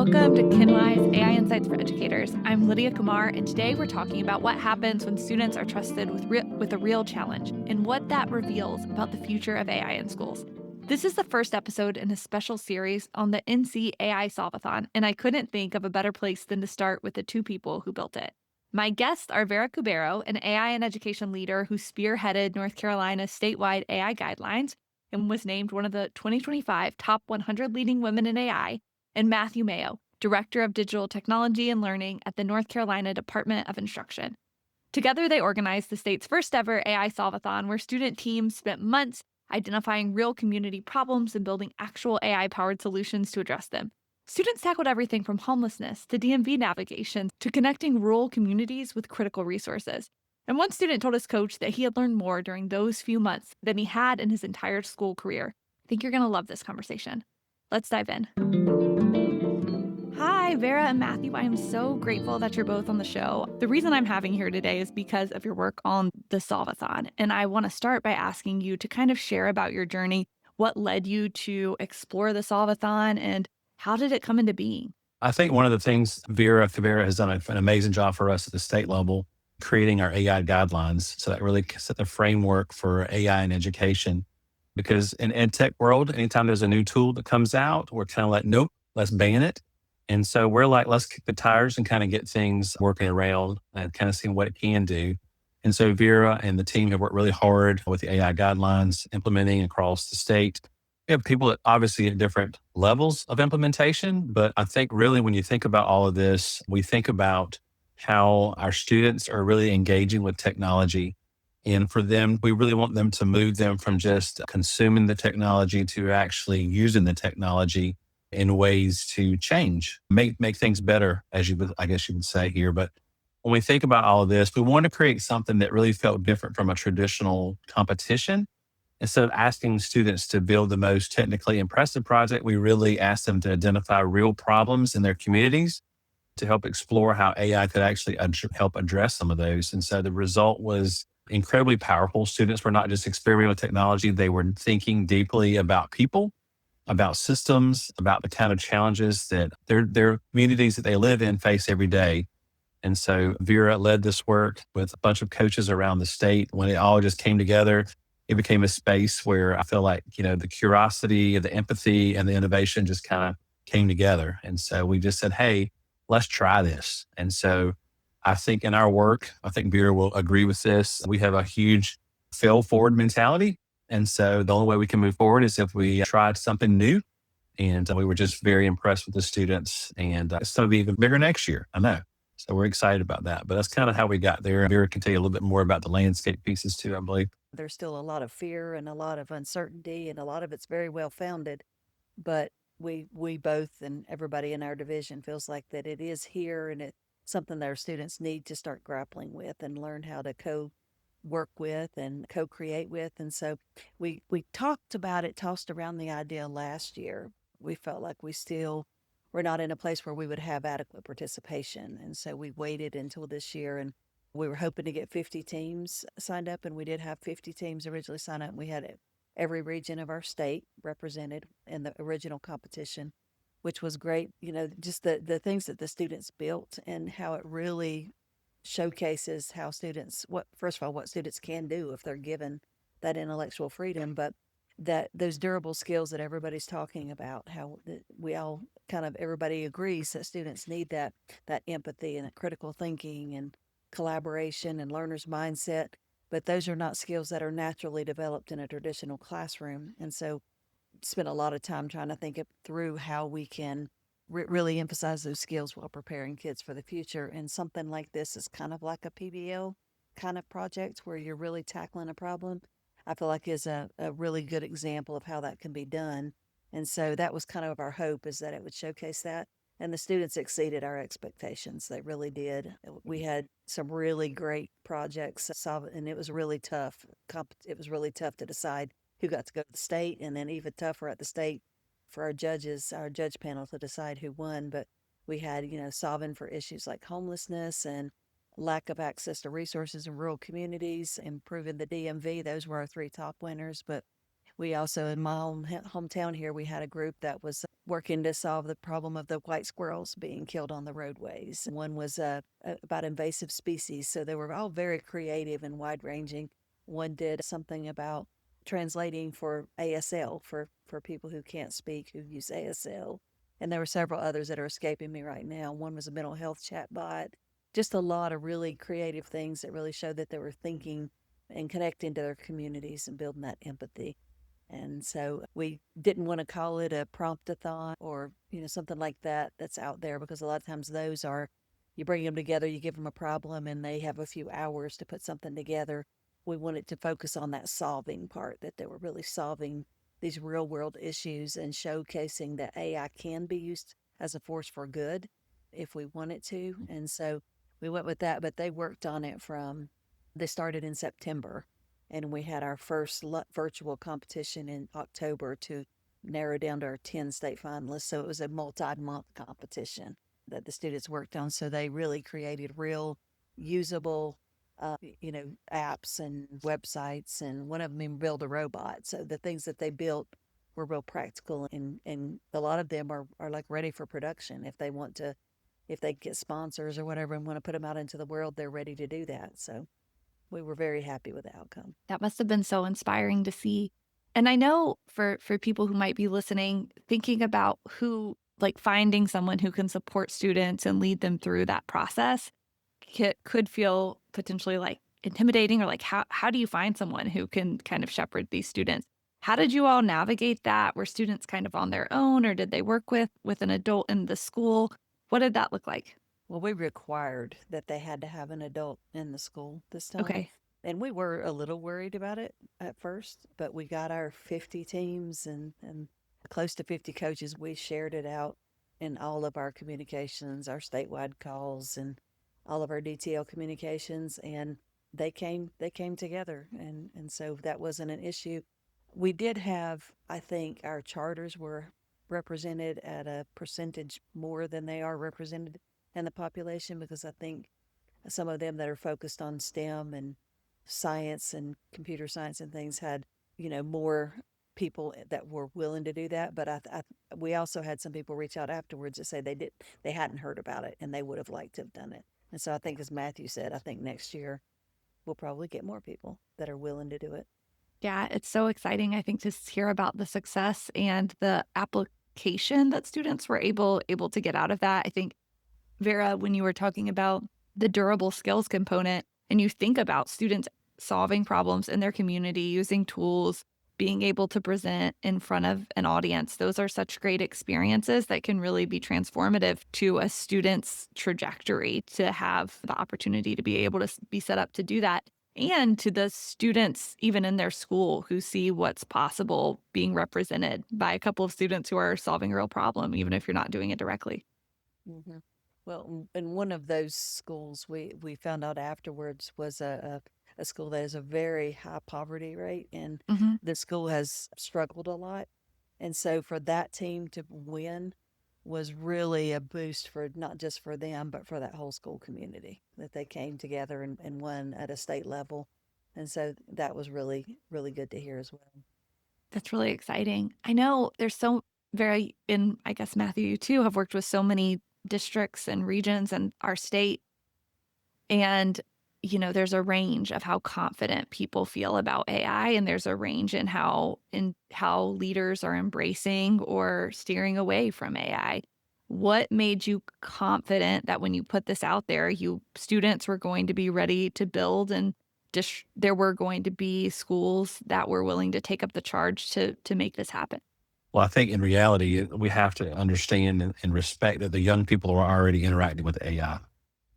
Welcome to Kinwise AI Insights for Educators. I'm Lydia Kumar, and today we're talking about what happens when students are trusted with a real challenge and what that reveals about the future of AI in schools. This is the first episode in a special series on the NC AI Solve-a-Thon, and I couldn't think of a better place than to start with the two people who built it. My guests are Vera Cubero, an AI and education leader who spearheaded North Carolina's statewide AI guidelines and was named one of the 2025 top 100 leading women in AI, and Matthew Mayo, Director of Digital Technology and Learning at the North Carolina Department of Instruction. Together, they organized the state's first ever AI Solve-a-Thon, where student teams spent months identifying real community problems and building actual AI-powered solutions to address them. Students tackled everything from homelessness to DMV navigation to connecting rural communities with critical resources. And one student told his coach that he had learned more during those few months than he had in his entire school career. I think you're going to love this conversation. Let's dive in. Hi, Vera and Matthew. I am so grateful that you're both on the show. The reason I'm having you here today is because of your work on the Solve-a-Thon. And I want to start by asking you to kind of share about your journey. What led you to explore the Solve-a-Thon and how did it come into being? I think one of the things Vera has done an amazing job for us at the state level, creating our AI guidelines. So that really set the framework for AI in education. Because in ed tech world, anytime there's a new tool that comes out, we're kind of like, nope, let's ban it. And so we're like, let's kick the tires and kind of get things working around and kind of seeing what it can do. And so Vera and the team have worked really hard with the AI guidelines, implementing across the state. We have people that obviously at different levels of implementation, but I think really when you think about all of this, we think about how our students are really engaging with technology. And for them, we really want them to move them from just consuming the technology to actually using the technology in ways to change, make things better, I guess you would say here. But when we think about all of this, we want to create something that really felt different from a traditional competition. Instead of asking students to build the most technically impressive project, we really asked them to identify real problems in their communities to help explore how AI could actually help address some of those. And so the result was incredibly powerful. Students were not just experimenting with technology, they were thinking deeply about people, about systems, about the kind of challenges that their communities that they live in face every day. And so Vera led this work with a bunch of coaches around the state. When it all just came together, it became a space where I feel like, the curiosity, the empathy, and the innovation just kind of came together. And so we just said, hey, let's try this. And so I think in our work, I think Vera will agree with this. We have a huge fail forward mentality. And so the only way we can move forward is if we tried something new. And we were just very impressed with the students. And it's going to be even bigger next year. I know. So we're excited about that. But that's kind of how we got there. Vera can tell you a little bit more about the landscape pieces too, I believe. There's still a lot of fear and a lot of uncertainty, and a lot of it's very well founded. But we both and everybody in our division feels like that it is here, and it's something that our students need to start grappling with and learn how to work with and co-create with. And so we talked about it, tossed around the idea last year. We felt like we're not in a place where we would have adequate participation. And so we waited until this year, and we were hoping to get 50 teams signed up, and we did have 50 teams originally sign up. And we had every region of our state represented in the original competition, which was great. Just the things that the students built and how it really showcases how first of all, what students can do if they're given that intellectual freedom, but that those durable skills that everybody's talking about, how we all everybody agrees that students need that empathy and that critical thinking and collaboration and learner's mindset, but those are not skills that are naturally developed in a traditional classroom. And so spent a lot of time trying to think it through how we can really emphasize those skills while preparing kids for the future. And something like this is kind of like a PBL kind of project where you're really tackling a problem. I feel like is a really good example of how that can be done. And so that was kind of our hope, is that it would showcase that. And the students exceeded our expectations. They really did. We had some really great projects, and it was really tough. It was really tough to decide who got to go to the state, and then even tougher at the state for our judge panel to decide who won. But we had, solving for issues like homelessness and lack of access to resources in rural communities, improving the DMV. Those were our three top winners. But we also, in my hometown here, we had a group that was working to solve the problem of the white squirrels being killed on the roadways. One was about invasive species. So they were all very creative and wide ranging. One did something about translating for ASL for people who can't speak, who use ASL. And there were several others that are escaping me right now. One was a mental health chatbot. Just a lot of really creative things that really showed that they were thinking and connecting to their communities and building that empathy. And so we didn't want to call it a prompt-a-thon or, something like that that's out there, because a lot of times those are, you bring them together, you give them a problem, and they have a few hours to put something together. We wanted to focus on that solving part, that they were really solving these real world issues and showcasing that AI can be used as a force for good if we want it to. And so we went with that, but they worked on it they started in September, and we had our first virtual competition in October to narrow down to our 10 state finalists. So it was a multi-month competition that the students worked on. So they really created real usable apps and websites, and one of them even built a robot. So the things that they built were real practical, and a lot of them are like ready for production. If they get sponsors or whatever and want to put them out into the world, they're ready to do that. So we were very happy with the outcome. That must have been so inspiring to see. And I know for people who might be listening, thinking about finding someone who can support students and lead them through that process could feel potentially like intimidating, or like how do you find someone who can kind of shepherd these students? How did you all navigate that? Were students kind of on their own, or did they work with an adult in the school? What did that look like? Well, we required that they had to have an adult in the school this time. Okay. And we were a little worried about it at first, but we got our 50 teams and close to 50 coaches. We shared it out in all of our communications, our statewide calls, and all of our DTL communications, and they came together, and so that wasn't an issue. We did have, I think, our charters were represented at a percentage more than they are represented in the population, because I think some of them that are focused on STEM and science and computer science and things had, more people that were willing to do that. But we also had some people reach out afterwards to say they hadn't heard about it and they would have liked to have done it. And so I think, as Matthew said, I think next year we'll probably get more people that are willing to do it. Yeah, it's so exciting, I think, to hear about the success and the application that students were able to get out of that. I think, Vera, when you were talking about the durable skills component, and you think about students solving problems in their community, using tools, being able to present in front of an audience, those are such great experiences that can really be transformative to a student's trajectory, to have the opportunity to be able to be set up to do that. And to the students, even in their school, who see what's possible being represented by a couple of students who are solving a real problem, even if you're not doing it directly. Mm-hmm. Well, in one of those schools, we found out afterwards, was a school that has a very high poverty rate, and Mm-hmm. the school has struggled a lot. And so for that team to win was really a boost, for not just for them, but for that whole school community, that they came together and won at a state level. And so that was really, really good to hear as well. That's really exciting. I know there's I guess, Matthew, you too have worked with so many districts and regions in our state. And, there's a range of how confident people feel about AI, and there's a range in how leaders are embracing or steering away from AI. What made you confident that when you put this out there, students were going to be ready to build, and there were going to be schools that were willing to take up the charge to make this happen? Well, I think in reality, we have to understand and respect that the young people are already interacting with AI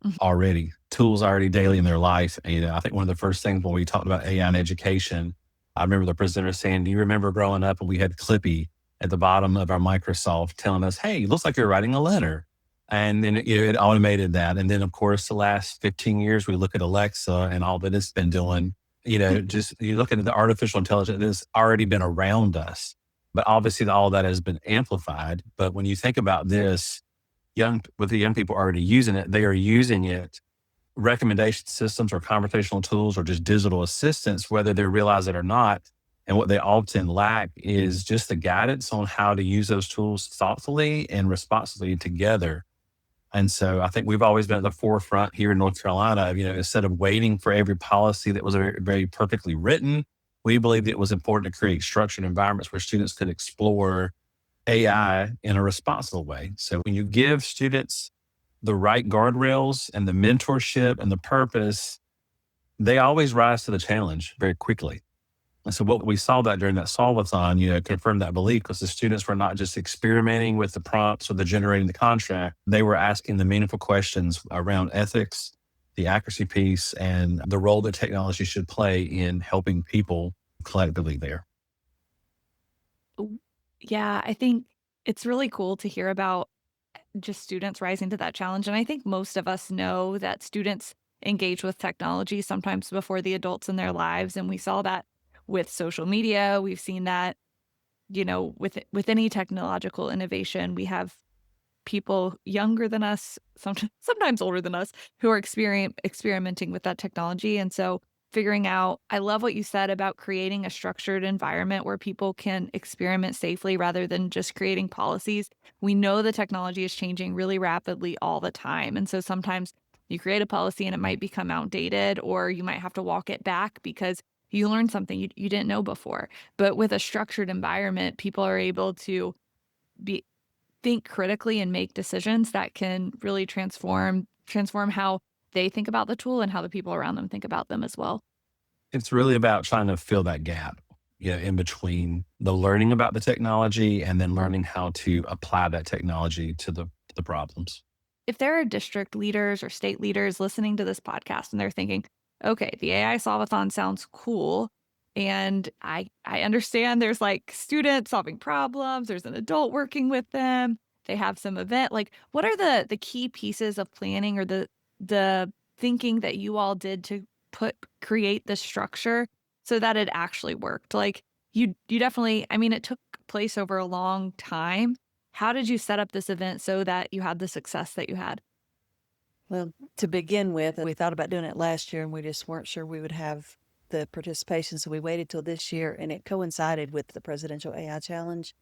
Mhm. already. Tools already daily in their life. And I think one of the first things when we talked about AI in education, I remember the presenter saying, "Do you remember growing up and we had Clippy at the bottom of our Microsoft telling us, 'Hey, looks like you're writing a letter.'" And then it automated that. And then, of course, the last 15 years, we look at Alexa and all that it's been doing. Just you look at the artificial intelligence that's already been around us. But obviously, all that has been amplified. But when you think about this, with the young people already using it, they are using it, recommendation systems or conversational tools or just digital assistants, whether they realize it or not. And what they often lack is just the guidance on how to use those tools thoughtfully and responsibly together. And so I think we've always been at the forefront here in North Carolina. Instead of waiting for every policy that was very, very perfectly written, we believed it was important to create structured environments where students could explore AI in a responsible way. So when you give students the right guardrails and the mentorship and the purpose, they always rise to the challenge very quickly. And so what we saw that during that Solve-a-Thon, confirmed that belief because the students were not just experimenting with the prompts or the generating the contract. They were asking the meaningful questions around ethics, the accuracy piece, and the role that technology should play in helping people collectively there. Yeah, I think it's really cool to hear about just students rising to that challenge. And I think most of us know that students engage with technology sometimes before the adults in their lives. And we saw that with social media. We've seen that, with any technological innovation, we have people younger than us, sometimes older than us, who are experimenting with that technology. And so figuring out, I love what you said about creating a structured environment where people can experiment safely rather than just creating policies. We know the technology is changing really rapidly all the time. And so sometimes you create a policy and it might become outdated, or you might have to walk it back because you learned something you didn't know before. But with a structured environment, people are able to be think critically and make decisions that can really transform how they think about the tool and how the people around them think about them as well. It's really about trying to fill that gap, in between the learning about the technology and then learning how to apply that technology to the problems. If there are district leaders or state leaders listening to this podcast and they're thinking, okay, the AI Solve-a-Thon sounds cool. And I understand there's like students solving problems, there's an adult working with them, they have some event. Like, what are the key pieces of planning or the thinking that you all did to create the structure so that it actually worked? Like you definitely, I mean, it took place over a long time. How did you set up this event so that you had the success that you had? Well, to begin with, we thought about doing it last year and we just weren't sure we would have the participation. So we waited till this year and it coincided with the Presidential AI Challenge.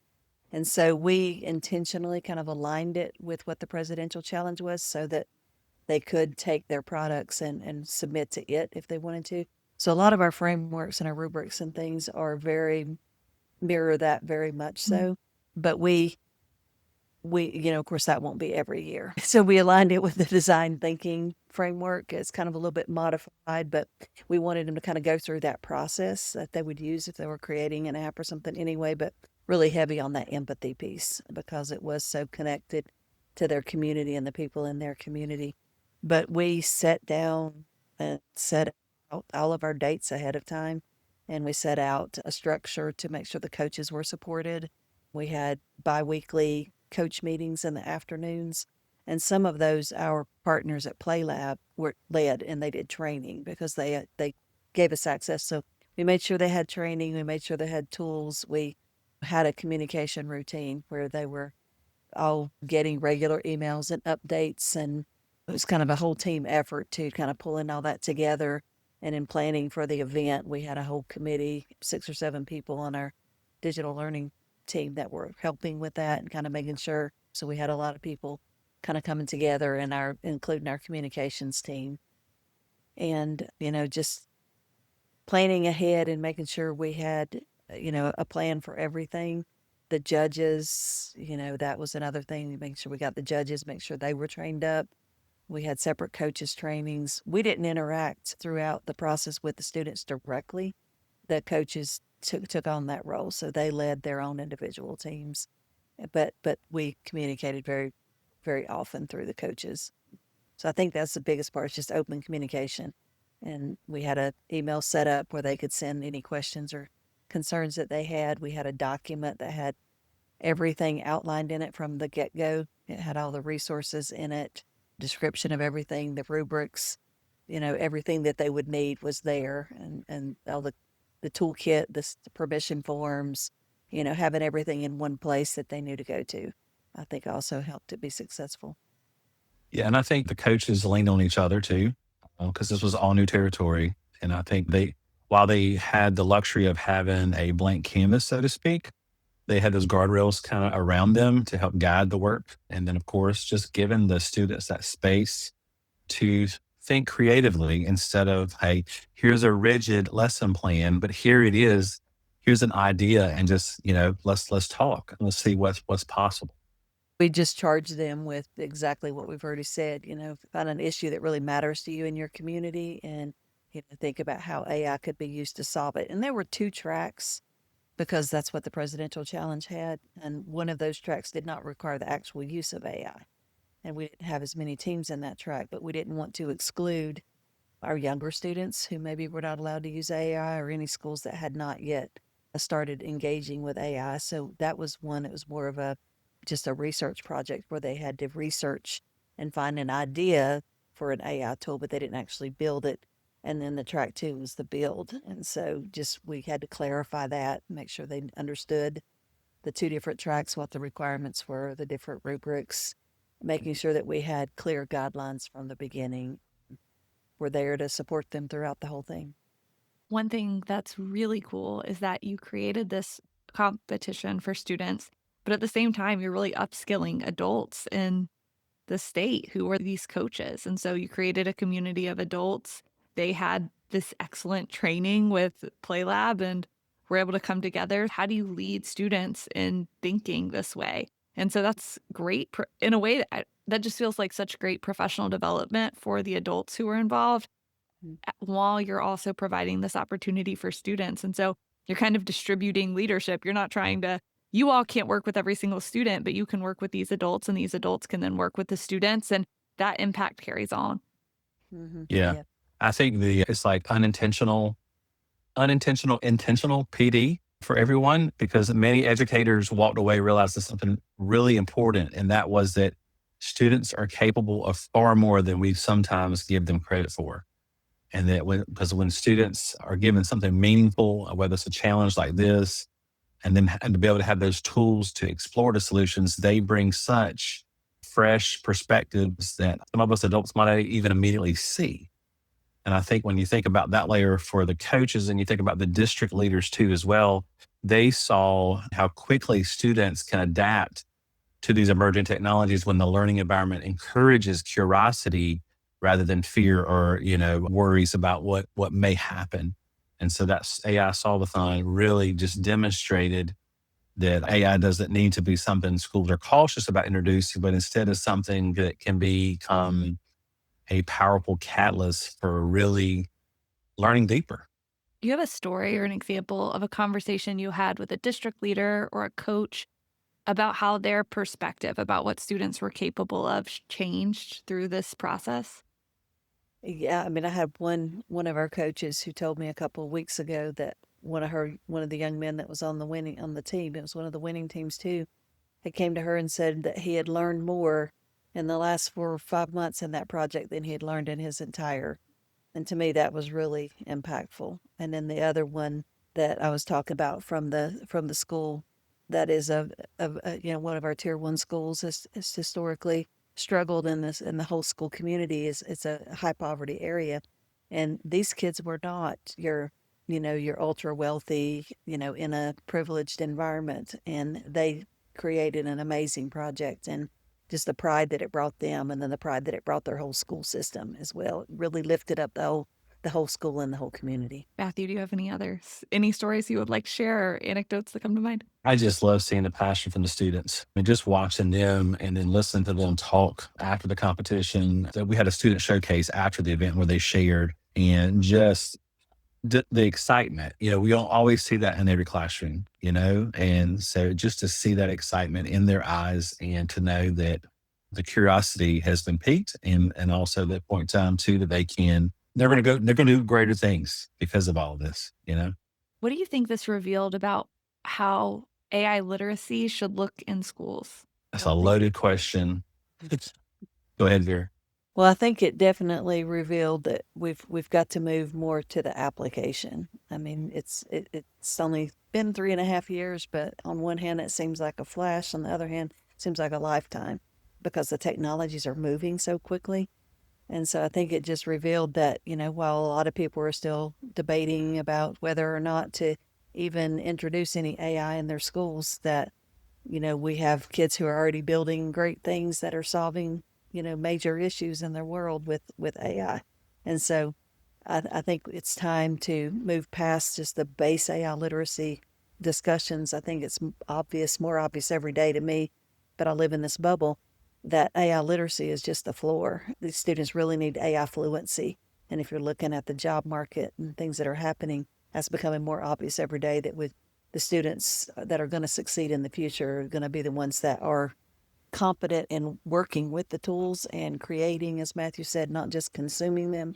And so we intentionally kind of aligned it with what the Presidential Challenge was so that they could take their products and submit to it if they wanted to. So a lot of our frameworks and our rubrics and things are very mirror that very much so. But we of course that won't be every year. So we aligned it with the design thinking framework. It's kind of a little bit modified, but we wanted them to kind of go through that process that they would use if they were creating an app or something anyway, but really heavy on that empathy piece because it was so connected to their community and the people in their community. But we sat down and set out all of our dates ahead of time, and we set out a structure to make sure the coaches were supported. We had biweekly coach meetings in the afternoons, and some of those our partners at Play Lab were led and they did training because they gave us access. So we made sure they had training, we made sure they had tools, we had a communication routine where they were all getting regular emails and updates, and it was kind of a whole team effort to kind of pulling all that together. And in planning for the event, we had a whole committee, 6 or 7 people on our digital learning team that were helping with that and kind of making sure. So we had a lot of people kind of coming together and including our communications team, and just planning ahead and making sure we had a plan for everything. The judges, that was another thing, making sure we got the judges, make sure they were trained up. We had separate coaches trainings. We didn't interact throughout the process with the students directly. The coaches took on that role, so they led their own individual teams. But we communicated very, very often through the coaches. So I think that's the biggest part, is just open communication. And we had an email set up where they could send any questions or concerns that they had. We had a document that had everything outlined in it from the get-go. It had all the resources in it, description of everything, the rubrics, everything that they would need was there, and all the toolkit, the permission forms, having everything in one place that they knew to go to, I think also helped it be successful. Yeah, and I think the coaches leaned on each other too, because this was all new territory. And I think while they had the luxury of having a blank canvas, so to speak, they had those guardrails kind of around them to help guide the work. And then, of course, just giving the students that space to think creatively instead of, hey, here's a rigid lesson plan, but here it is. Here's an idea, and just let's talk and let's see what's possible. We just charge them with exactly what we've already said, find an issue that really matters to you in your community and think about how AI could be used to solve it. And there were two tracks because that's what the presidential challenge had. And one of those tracks did not require the actual use of AI. And we didn't have as many teams in that track, but we didn't want to exclude our younger students who maybe were not allowed to use AI or any schools that had not yet started engaging with AI. So that was one, it was more of just a research project where they had to research and find an idea for an AI tool, but they didn't actually build it. And then the track two was the build. And so just we had to clarify that, make sure they understood the two different tracks, what the requirements were, the different rubrics, making sure that we had clear guidelines from the beginning. We're there to support them throughout the whole thing. One thing that's really cool is that you created this competition for students, but at the same time, you're really upskilling adults in the state who were these coaches. And so you created a community of adults. They had this excellent training with Play Lab and were able to come together. How do you lead students in thinking this way? And so that's great in a way that just feels like such great professional development for the adults who were involved while you're also providing this opportunity for students. And so you're kind of distributing leadership. You're not trying to, you all can't work with every single student, but you can work with these adults and these adults can then work with the students and that impact carries on. Mm-hmm. Yeah. Yep. I think it's like intentional PD for everyone, because many educators walked away realizing something really important. And that was that students are capable of far more than we sometimes give them credit for. And that because when students are given something meaningful, whether it's a challenge like this, and to be able to have those tools to explore the solutions, they bring such fresh perspectives that some of us adults might not even immediately see. And I think when you think about that layer for the coaches and you think about the district leaders too, as well, they saw how quickly students can adapt to these emerging technologies when the learning environment encourages curiosity rather than fear or, worries about what may happen. And so that's AI Solve-a-Thon really just demonstrated that AI doesn't need to be something schools are cautious about introducing, but instead is something that can become a powerful catalyst for really learning deeper. Do you have a story or an example of a conversation you had with a district leader or a coach about how their perspective about what students were capable of changed through this process? Yeah, I mean, I had one of our coaches who told me a couple of weeks ago that one of the young men that was on the team, it was one of the winning teams too, had came to her and said that he had learned more in the last 4 or 5 months in that project than he had learned in his entire. And to me, that was really impactful. And then the other one that I was talking about from the school that is one of our tier one schools is historically struggled in the whole school community is it's a high poverty area, and these kids were not your ultra wealthy in a privileged environment, and they created an amazing project, and just the pride that it brought them and then the pride that it brought their whole school system as well. It really lifted up the whole school and the whole community. Matthew, do you have any stories you would like to share or anecdotes that come to mind? I just love seeing the passion from the students. I mean, just watching them and then listening to them talk after the competition. So we had a student showcase after the event where they shared, and just the excitement. We don't always see that in every classroom, and so just to see that excitement in their eyes and to know that the curiosity has been piqued, and also that point in time too that they're going to do greater things because of all of this. What do you think this revealed about how AI literacy should look in schools? That's a Well, I think loaded question. Go ahead, Vera. Well, I think it definitely revealed that we've got to move more to the application. I mean, it's only been 3.5 years, but on one hand, it seems like a flash. On the other hand, it seems like a lifetime because the technologies are moving so quickly. And so I think it just revealed that, while a lot of people are still debating about whether or not to even introduce any AI in their schools, that, we have kids who are already building great things that are solving, major issues in their world with AI. And so I think it's time to move past just the base AI literacy discussions. I think it's obvious, more obvious every day to me, but I live in this bubble, that AI literacy is just the floor. These students really need AI fluency. And if you're looking at the job market and things that are happening, that's becoming more obvious every day, that with the students that are going to succeed in the future are going to be the ones that are competent in working with the tools and creating, as Matthew said, not just consuming them,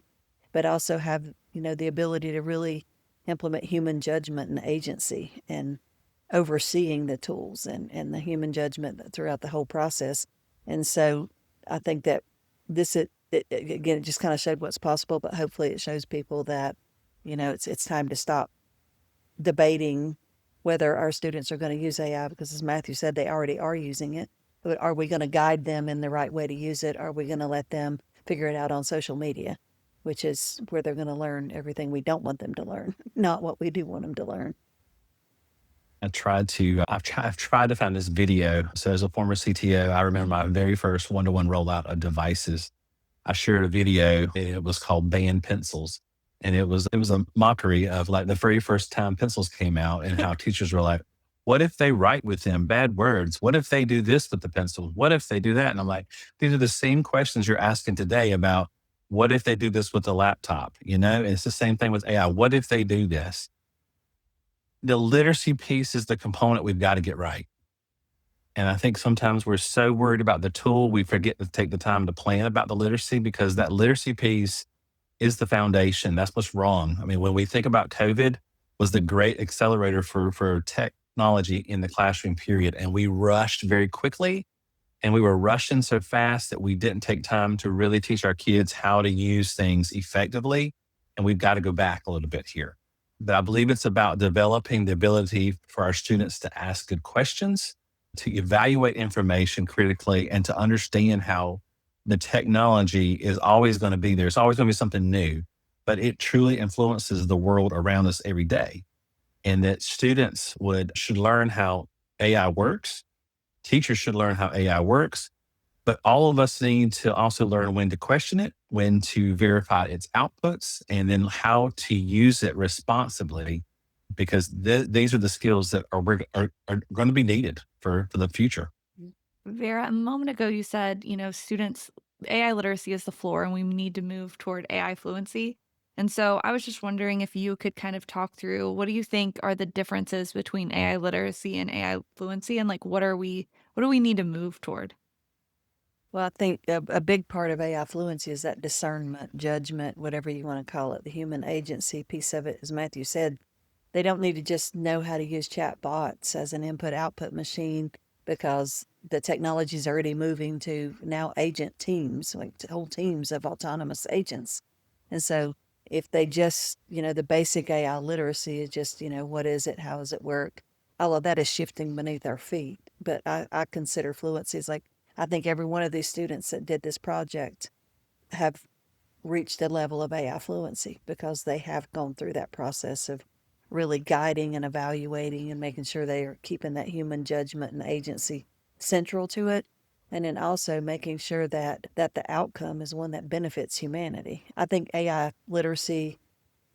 but also have, the ability to really implement human judgment and agency and overseeing the tools and the human judgment throughout the whole process. And so I think that again, it just kind of showed what's possible, but hopefully it shows people that, it's time to stop debating whether our students are going to use AI, because as Matthew said, they already are using it. But are we going to guide them in the right way to use it? Are we going to let them figure it out on social media, which is where they're going to learn everything we don't want them to learn, not what we do want them to learn? I've tried to find this video. So as a former CTO, I remember my very first one-to-one rollout of devices. I shared a video. It was called Ban Pencils. And it was a mockery of like the very first time pencils came out and how teachers were like, what if they write with them bad words? What if they do this with the pencil? What if they do that? And I'm like, these are the same questions you're asking today about what if they do this with the laptop? And it's the same thing with AI. What if they do this? The literacy piece is the component we've got to get right. And I think sometimes we're so worried about the tool, we forget to take the time to plan about the literacy, because that literacy piece is the foundation. That's what's wrong. I mean, when we think about COVID, was the great accelerator for technology in the classroom period. And we rushed very quickly, and we were rushing so fast that we didn't take time to really teach our kids how to use things effectively. And we've got to go back a little bit here. But I believe it's about developing the ability for our students to ask good questions, to evaluate information critically, and to understand how the technology is always going to be there. It's always going to be something new, but it truly influences the world around us every day. And that students should learn how AI works. Teachers should learn how AI works, but all of us need to also learn when to question it, when to verify its outputs, and then how to use it responsibly, because these are the skills that are going to be needed for the future. Vera, a moment ago you said, students, AI literacy is the floor and we need to move toward AI fluency. And so I was just wondering if you could kind of talk through, what do you think are the differences between AI literacy and AI fluency, and like what do we need to move toward? Well, I think a big part of AI fluency is that discernment, judgment, whatever you want to call it, the human agency piece of it. As Matthew said, they don't need to just know how to use chat bots as an input output machine, because the technology is already moving to now agent teams, like whole teams of autonomous agents. And so if they just, the basic AI literacy is just, what is it? How does it work? All of that is shifting beneath our feet. But I consider fluency as like, I think every one of these students that did this project have reached a level of AI fluency, because they have gone through that process of really guiding and evaluating and making sure they are keeping that human judgment and agency central to it. And then also making sure that the outcome is one that benefits humanity. I think AI literacy,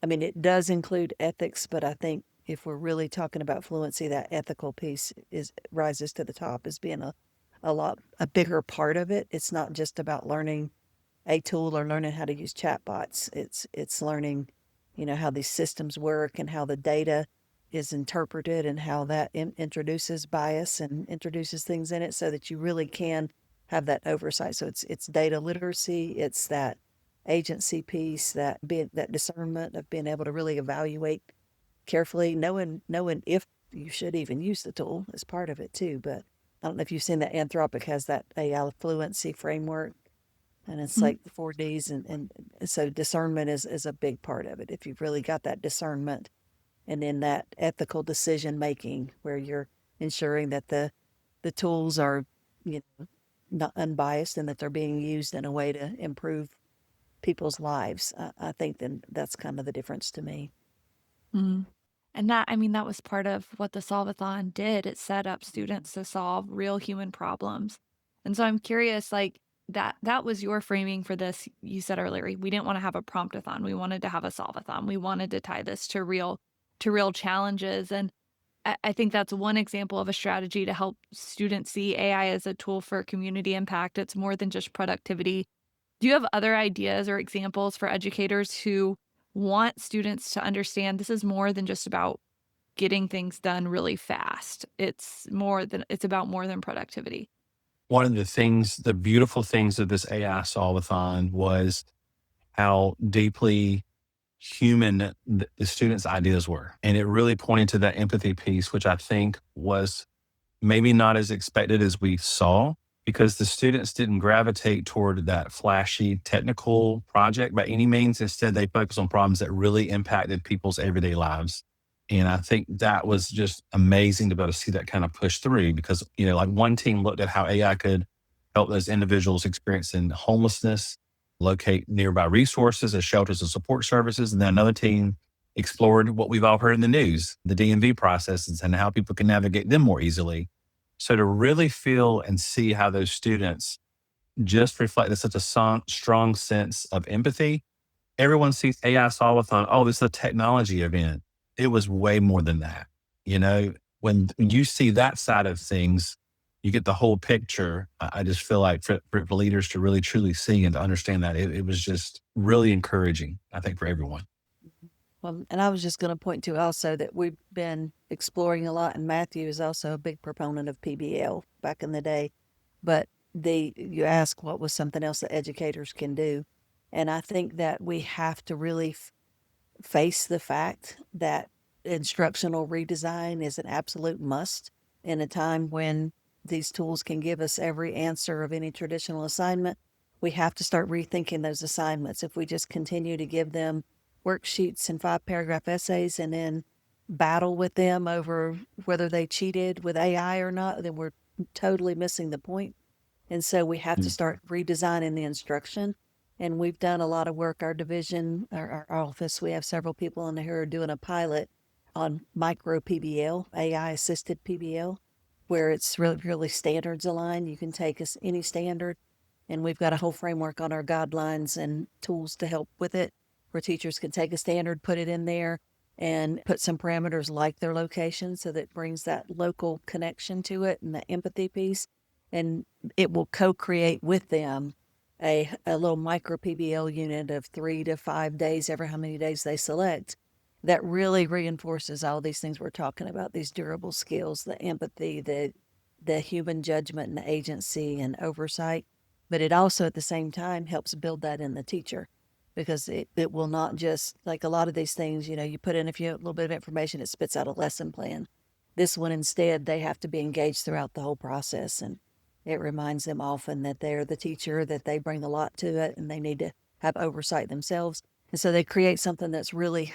I mean, it does include ethics, but I think if we're really talking about fluency, that ethical piece rises to the top as being a bigger part of it. It's not just about learning a tool or learning how to use chatbots. It's learning, how these systems work and how the data is interpreted, and how that introduces bias and introduces things in it, so that you really can have that oversight. So it's data literacy, it's that agency piece, that discernment of being able to really evaluate carefully, knowing if you should even use the tool is part of it too. But I don't know if you've seen that Anthropic has that AI fluency framework, and it's Mhm. like the 4Ds. And so discernment is a big part of it. If you've really got that discernment, and then that ethical decision making, where you're ensuring that the tools are, not unbiased, and that they're being used in a way to improve people's lives. I think then that's kind of the difference to me. Mhm. And that, I mean, that was part of what the Solve-a-Thon did. It set up students to solve real human problems. And so I'm curious, like that was your framing for this. You said earlier, we didn't want to have a promptathon. We wanted to have a solve-a-thon. We wanted to tie this to real challenges. And I think that's one example of a strategy to help students see AI as a tool for community impact. It's more than just productivity. Do you have other ideas or examples for educators who want students to understand this is more than just about getting things done really fast? It's about more than productivity. One of the beautiful things of this AI Solve-a-Thon was how deeply human the students' ideas were. And it really pointed to that empathy piece, which I think was maybe not as expected as we saw, because the students didn't gravitate toward that flashy technical project by any means. Instead, they focused on problems that really impacted people's everyday lives. And I think that was just amazing to be able to see that kind of push through because, like one team looked at how AI could help those individuals experiencing homelessness locate nearby resources as shelters and support services. And then another team explored what we've all heard in the news, the DMV processes and how people can navigate them more easily. So to really feel and see how those students just reflected such a strong sense of empathy, everyone sees AI Solve-a-Thon, oh, this is a technology event. It was way more than that. When you see that side of things, you get the whole picture. I just feel like for leaders to really truly see and to understand that it was just really encouraging, I think, for everyone. Well, and I was just going to point to also that we've been exploring a lot, and Matthew is also a big proponent of PBL back in the day. But you ask what was something else that educators can do, and I think that we have to really face the fact that instructional redesign is an absolute must in a time when these tools can give us every answer of any traditional assignment. We have to start rethinking those assignments. If we just continue to give them worksheets and 5-paragraph essays and then battle with them over whether they cheated with AI or not, then we're totally missing the point. And so we have to start redesigning the instruction. And we've done a lot of work. Our division, our office, we have several people in here doing a pilot on micro PBL, AI assisted PBL, where it's really, really standards aligned. You can take any standard, and we've got a whole framework on our guidelines and tools to help with it, where teachers can take a standard, put it in there, and put some parameters like their location so that brings that local connection to it and the empathy piece. And it will co-create with them a little micro PBL unit of 3 to 5 days, ever how many days they select, that really reinforces all these things we're talking about, these durable skills, the empathy, the human judgment and the agency and oversight. But it also at the same time helps build that in the teacher, because it will not just, like a lot of these things, you put in a little bit of information, it spits out a lesson plan. This one instead, they have to be engaged throughout the whole process, and it reminds them often that they're the teacher, that they bring a lot to it, and they need to have oversight themselves. And so they create something that's really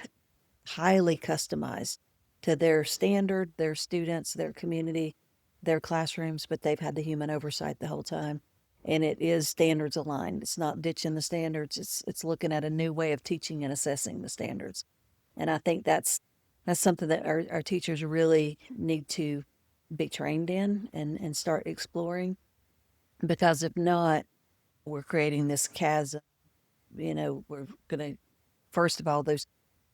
highly customized to their standard, their students, their community, their classrooms, but they've had the human oversight the whole time. And it is standards aligned. It's not ditching the standards. It's looking at a new way of teaching and assessing the standards. And I think that's something that our teachers really need to be trained in and start exploring, because if not, we're creating this chasm. We're going to, first of all,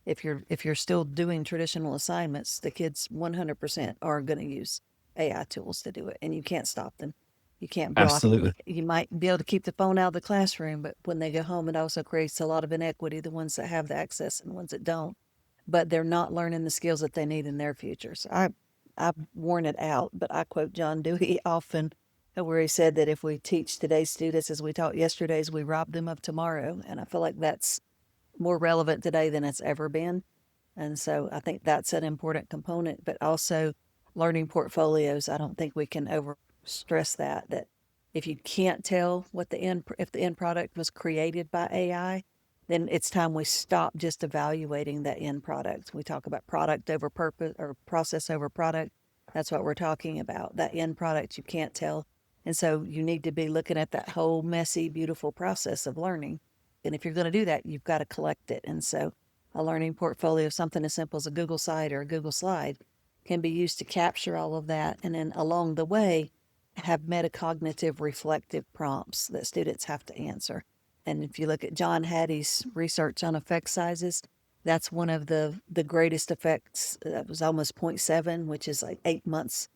if you're still doing traditional assignments, the kids 100% are going to use AI tools to do it, and you can't stop them. You can't block them. Absolutely. You might be able to keep the phone out of the classroom, but when they go home, it also creates a lot of inequity, the ones that have the access and the ones that don't. But they're not learning the skills that they need in their future. So I've worn it out, but I quote John Dewey often, where he said that if we teach today's students as we taught yesterday's, we rob them of tomorrow. And I feel like that's more relevant today than it's ever been. And so I think that's an important component, but also learning portfolios. I don't think we can over stress that if you can't tell if the end product was created by AI, then it's time we stop just evaluating that end product. We talk about product over purpose or process over product. That's what we're talking about. That end product you can't tell. And so you need to be looking at that whole messy, beautiful process of learning. And if you're going to do that, you've got to collect it. And so a learning portfolio, something as simple as a Google site or a Google slide, can be used to capture all of that. And then along the way, have metacognitive reflective prompts that students have to answer. And if you look at John Hattie's research on effect sizes, that's one of the greatest effects. That was almost zero point 0.7, which is like 8 months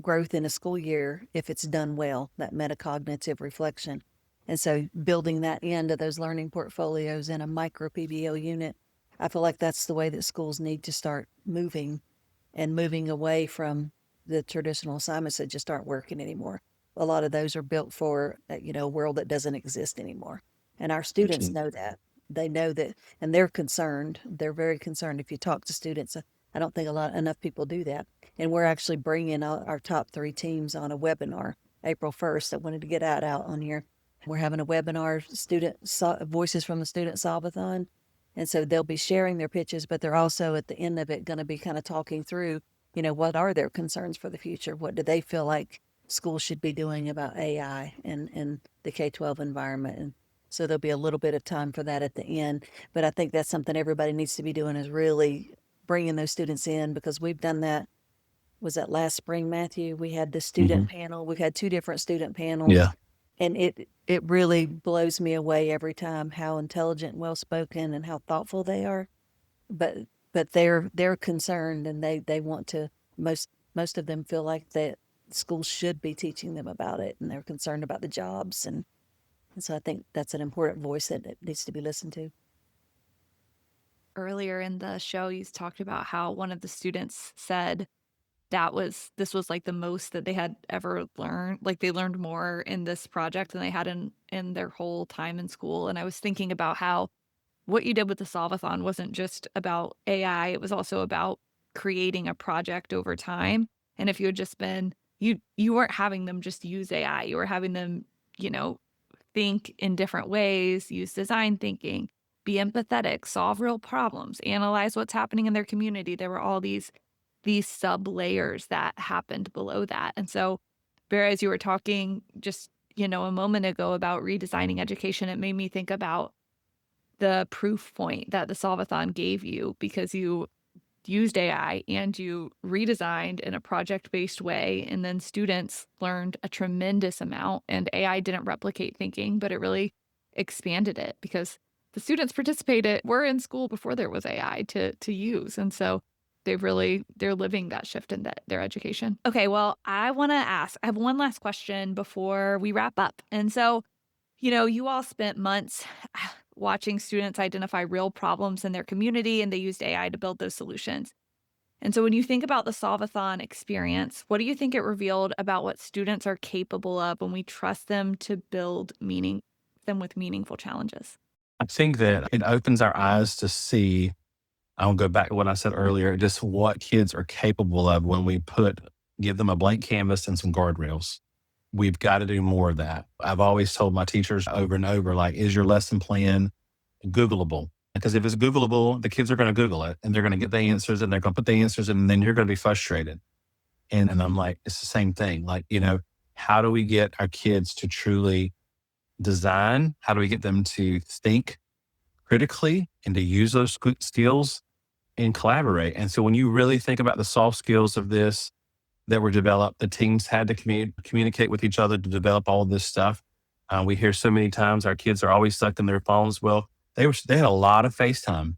growth in a school year if it's done well, that metacognitive reflection. And so building that into those learning portfolios in a micro PBL unit, I feel like that's the way that schools need to start moving, and moving away from the traditional assignments that just aren't working anymore. A lot of those are built for, a world that doesn't exist anymore. And our students know that. They know that, and they're concerned. They're very concerned. If you talk to students, I don't think enough people do that. And we're actually bringing our top 3 teams on a webinar April 1st. I wanted to get out on here. We're having a webinar, voices from the student Solve-a-Thon. And so they'll be sharing their pitches, but they're also at the end of it going to be kind of talking through, what are their concerns for the future? What do they feel like schools should be doing about AI and the K-12 environment? And so there'll be a little bit of time for that at the end. But I think that's something everybody needs to be doing, is really bringing those students in, because we've done that. Was that last spring, Matthew? We had the student panel. We've had 2 different student panels. Yeah. And it really blows me away every time how intelligent, well-spoken, and how thoughtful they are. But they're concerned, and they want to, most of them feel like that schools should be teaching them about it, and they're concerned about the jobs. And so I think that's an important voice that needs to be listened to. Earlier in the show, you talked about how one of the students said this was like the most that they had ever learned. Like, they learned more in this project than they had in their whole time in school. And I was thinking about how what you did with the Solve-a-Thon wasn't just about AI, it was also about creating a project over time. And if you had just been you weren't having them just use AI, you were having them, think in different ways, use design thinking, be empathetic, solve real problems, analyze what's happening in their community. There were all these sub layers that happened below that. And so, Vera, as you were talking just, a moment ago about redesigning education, it made me think about the proof point that the Solve-a-Thon gave you, because you used AI and you redesigned in a project-based way, and then students learned a tremendous amount. And AI didn't replicate thinking, but it really expanded it, because the students were in school before there was AI to use. And so they're living that shift in their education. Okay, well, I have one last question before we wrap up. And so, you all spent months watching students identify real problems in their community, and they used AI to build those solutions. And so when you think about the Solve-a-Thon experience, what do you think it revealed about what students are capable of when we trust them to build them with meaningful challenges? I think that it opens our eyes to see, I'll go back to what I said earlier, just what kids are capable of when we give them a blank canvas and some guardrails. We've got to do more of that. I've always told my teachers over and over, like, is your lesson plan Googleable? Because if it's Googleable, the kids are going to Google it, and they're going to get the answers, and they're going to put the answers in, and then you're going to be frustrated. And I'm like, it's the same thing. Like, how do we get our kids to truly design? How do we get them to think critically and to use those skills and collaborate? And so when you really think about the soft skills of this that were developed, the teams had to communicate with each other to develop all of this stuff. We hear so many times our kids are always stuck in their phones. Well, they had a lot of FaceTime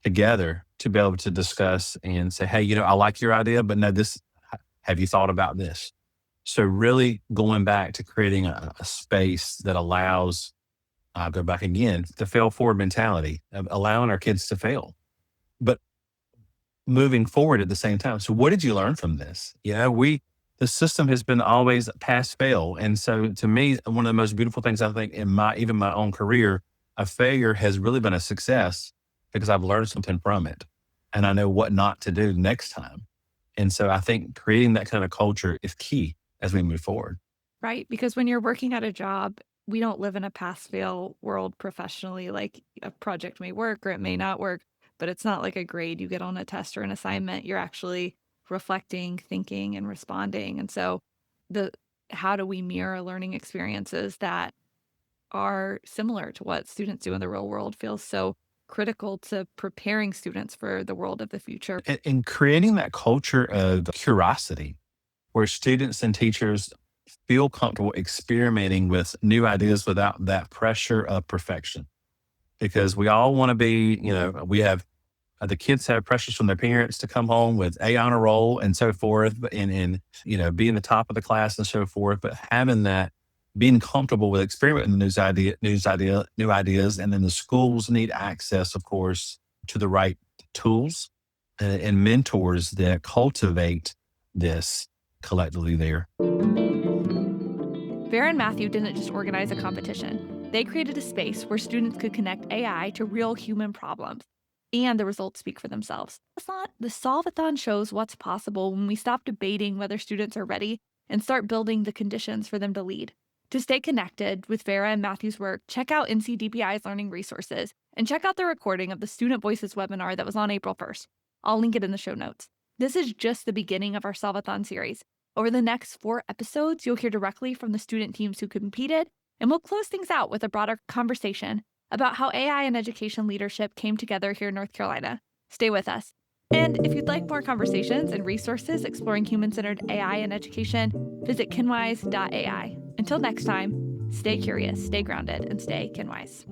together to be able to discuss and say, hey, I like your idea, but no, have you thought about this? So really going back to creating a space that allows, I'll go back again, the fail forward mentality of allowing our kids to fail, but moving forward at the same time. So what did you learn from this? The system has been always pass fail. And so to me, one of the most beautiful things I think in even my own career, a failure has really been a success, because I've learned something from it and I know what not to do next time. And so I think creating that kind of culture is key as we move forward. Right, because when you're working at a job, we don't live in a pass-fail world professionally. Like, a project may work or it may not work, but it's not like a grade you get on a test or an assignment. You're actually reflecting, thinking, and responding. And so how do we mirror learning experiences that are similar to what students do in the real world feels so critical to preparing students for the world of the future. And creating that culture of curiosity where students and teachers feel comfortable experimenting with new ideas without that pressure of perfection. Because we all want to be, we have the kids have pressures from their parents to come home with A on a roll and so forth, and being the top of the class and so forth. But having that, being comfortable with experimenting with new ideas, and then the schools need access, of course, to the right tools and mentors that cultivate this collectively there. Vera and Matthew didn't just organize a competition. They created a space where students could connect AI to real human problems, and the results speak for themselves. The Solve-a-Thon shows what's possible when we stop debating whether students are ready and start building the conditions for them to lead. To stay connected with Vera and Matthew's work, check out NC DPI's learning resources and check out the recording of the Student Voices webinar that was on April 1st. I'll link it in the show notes. This is just the beginning of our Solve-a-Thon series. Over the next 4 episodes, you'll hear directly from the student teams who competed, and we'll close things out with a broader conversation about how AI and education leadership came together here in North Carolina. Stay with us. And if you'd like more conversations and resources exploring human-centered AI in education, visit kinwise.ai. Until next time, stay curious, stay grounded, and stay Kinwise.